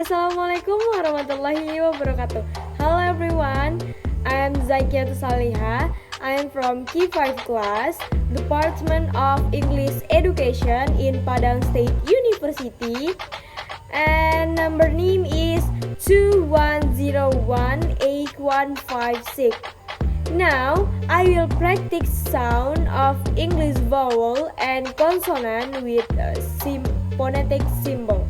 Assalamualaikum warahmatullahi wabarakatuh. Hello everyone, I am Zakiyatusshalihah. I am from K5 class, Department of English Education in Padang State University, and number name is 21018156. Now I will practice sound of English vowel and consonant with a phonetic symbol.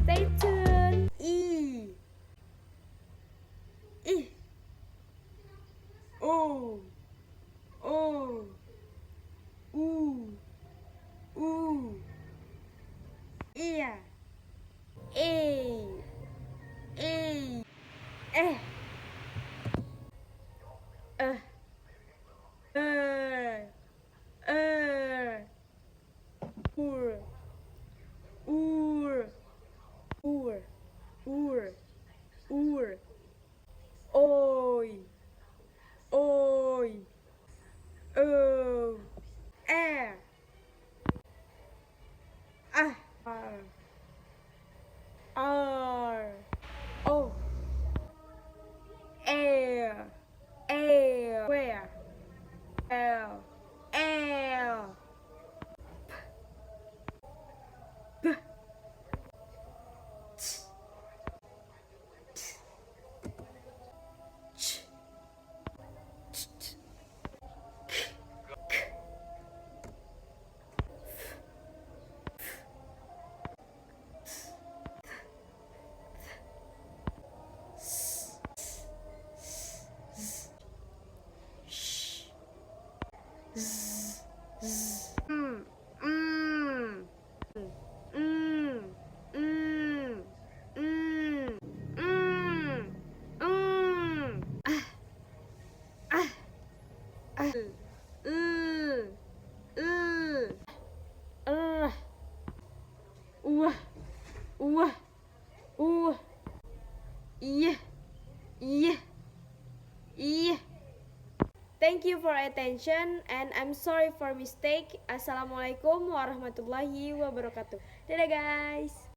Stay tuned. I, O, U, Iya, E, Eh, Ur, Ur, Ur, Ur, Ur, Oi, Oi, O, R, R, R, O, Air, where, L, P, Ch, Yeah, yeah, yeah. Thank you for attention and I'm sorry for mistake. Assalamualaikum warahmatullahi wabarakatuh. Dadah guys.